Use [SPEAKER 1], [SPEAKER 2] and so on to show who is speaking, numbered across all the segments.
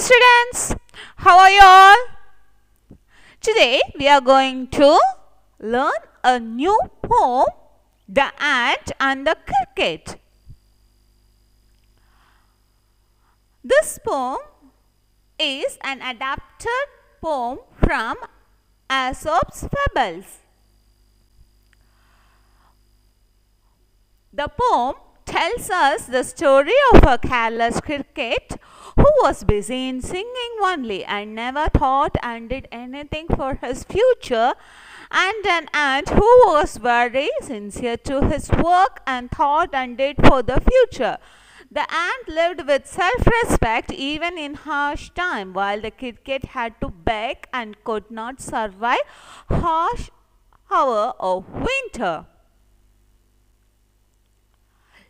[SPEAKER 1] students, how are you all? Today we are going to learn a new poem, The Ant and the Cricket. This poem is an adapted poem from Aesop's Fables. The poem tells us the story of a careless cricket who was busy in singing only and never thought and did anything for his future, and an ant who was very sincere to his work and thought and did for the future. The ant lived with self-respect even in harsh time, while the cricket had to beg and could not survive harsh hour of winter.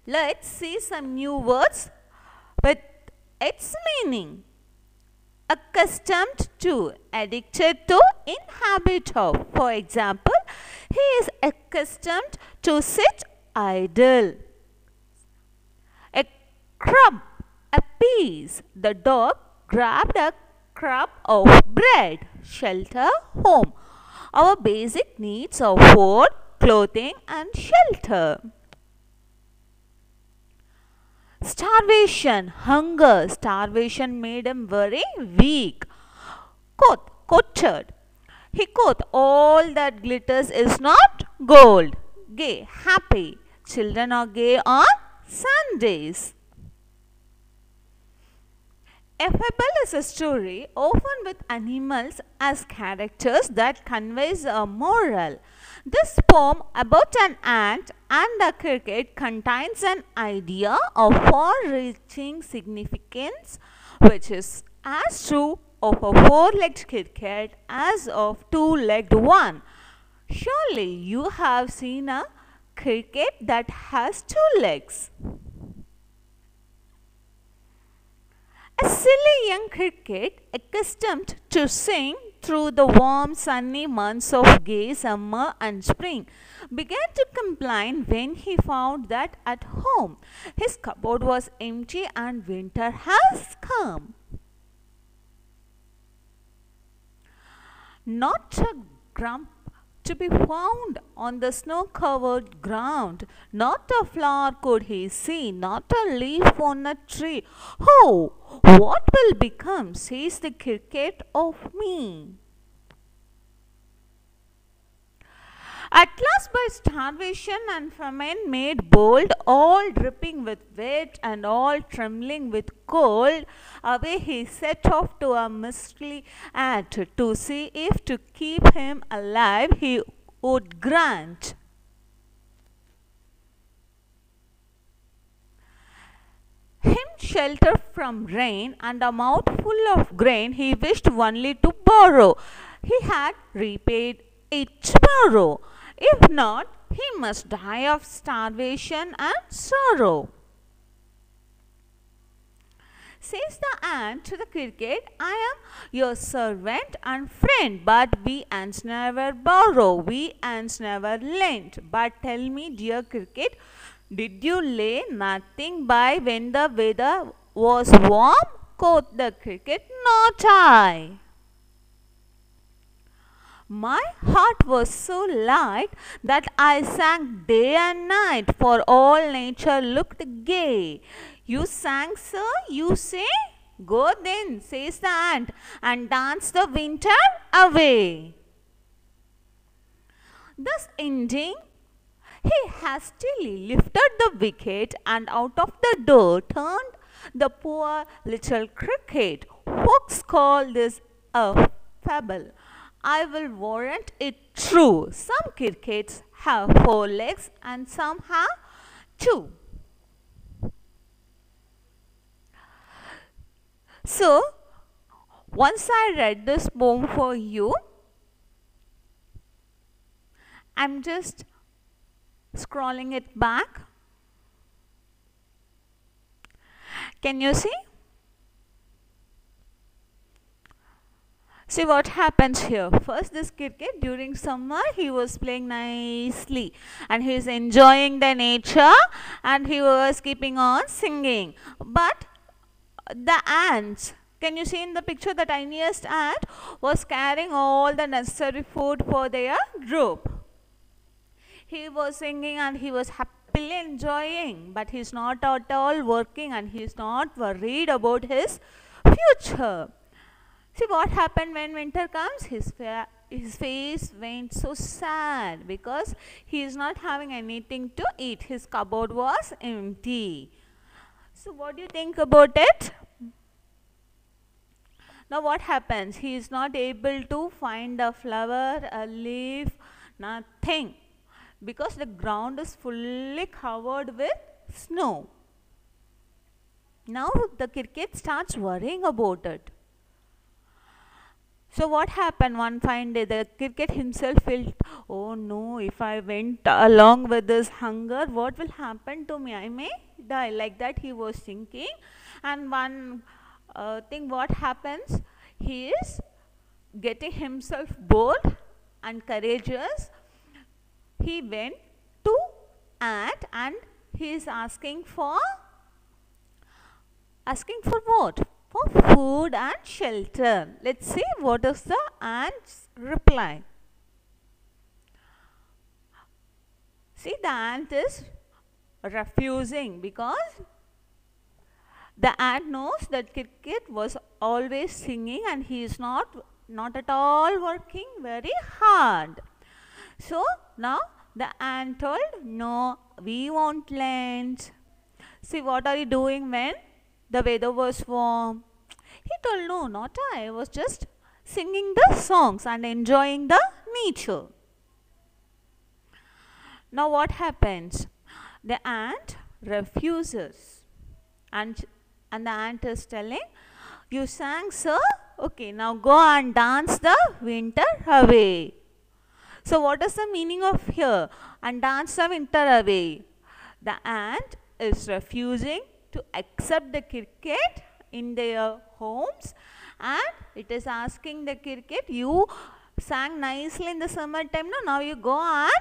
[SPEAKER 1] Let's see some new words with its meaning. Accustomed to, addicted to, in habit of. For example, he is accustomed to sit idle. A crumb, a piece. The dog grabbed a crumb of bread. Shelter, home. Our basic needs are food, clothing and shelter. Starvation, hunger. Starvation made him very weak. Courted. He quote, all that glitters is not gold. Gay, happy. Children are gay on Sundays. A fable is a story, often with animals as characters, that conveys a moral. This poem about an ant and a cricket contains an idea of far-reaching significance, which is as true of a four-legged cricket as of two-legged one. Surely you have seen a cricket that has two legs. A silly young cricket, accustomed to sing through the warm sunny months of gay summer and spring, began to complain when he found that at home his cupboard was empty and winter has come. Not a grump to be found on the snow-covered ground. Not a flower could he see, not a leaf on a tree. Oh, what will become, says the cricket, of me? At last, by starvation and famine made bold, all dripping with wet and all trembling with cold, away he set off to a mystery ant to see if to keep him alive he would grant. Him shelter from rain and a mouthful of grain he wished only to borrow. He had repaid it tomorrow. If not, he must die of starvation and sorrow. Says the ant to the cricket, I am your servant and friend, but we ants never borrow, we ants never lend. But tell me, dear cricket, did you lay nothing by when the weather was warm? Quoth the cricket, not I. My heart was so light that I sang day and night, for all nature looked gay. You sang, sir, you say? Go then, says the ant, and dance the winter away. Thus ending, he hastily lifted the wicket and out of the door turned the poor little cricket. Folks call this a fable. I will warrant it true. Some crickets have four legs and some have two. So, once I read this poem for you, I'm just scrolling it back. Can you see? See what happens here. First, this cricket during summer he was playing nicely and he is enjoying the nature and he was keeping on singing. But the ants Can you see in the picture the tiniest ant was carrying all the necessary food for their group. He was singing and he was happily enjoying, but he's not at all working and he's not worried about his future. See what happened when winter comes? His face went so sad because he is not having anything to eat. His cupboard was empty. So what do you think about it? Now what happens? He is not able to find a flower, a leaf, nothing, because the ground is fully covered with snow. Now the cricket starts worrying about it. So what happened one fine day? The cricket himself felt, oh no, if I went along with this hunger, what will happen to me? I may die. Like that he was thinking. And one thing what happens, he is getting himself bold and courageous. He went to ant and he is asking for what? For food and shelter. Let's see what is the ant's reply. See, the ant is refusing because the ant knows that cricket was always singing and he is not at all working very hard. So now the ant told, no, we won't lend. See, what are you doing when the weather was warm? He told, no, not I was just singing the songs and enjoying the nature. Now what happens? The ant refuses and the ant is telling, you sang, sir? Okay, now go and dance the winter away. So what is the meaning of here? And dance the winter away. The ant is refusing to accept the cricket in their homes and it is asking the cricket, you sang nicely in the summertime, now you go and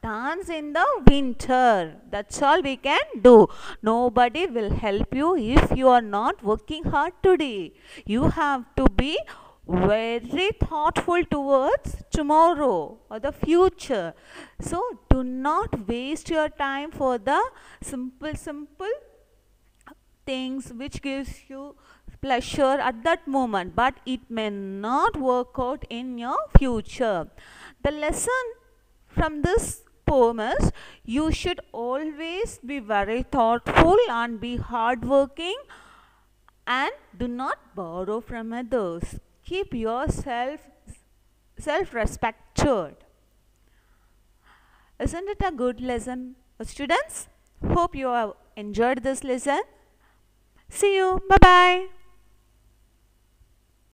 [SPEAKER 1] dance in the winter. That's all we can do. Nobody will help you if you are not working hard today. You have to be very thoughtful towards tomorrow or the future. So do not waste your time for the simple things which gives you pleasure at that moment, but it may not work out in your future. The lesson from this poem is, you should always be very thoughtful and be hardworking and do not borrow from others. Keep yourself self-respected. Isn't it a good lesson, students? Hope you have enjoyed this lesson. See you. Bye-bye.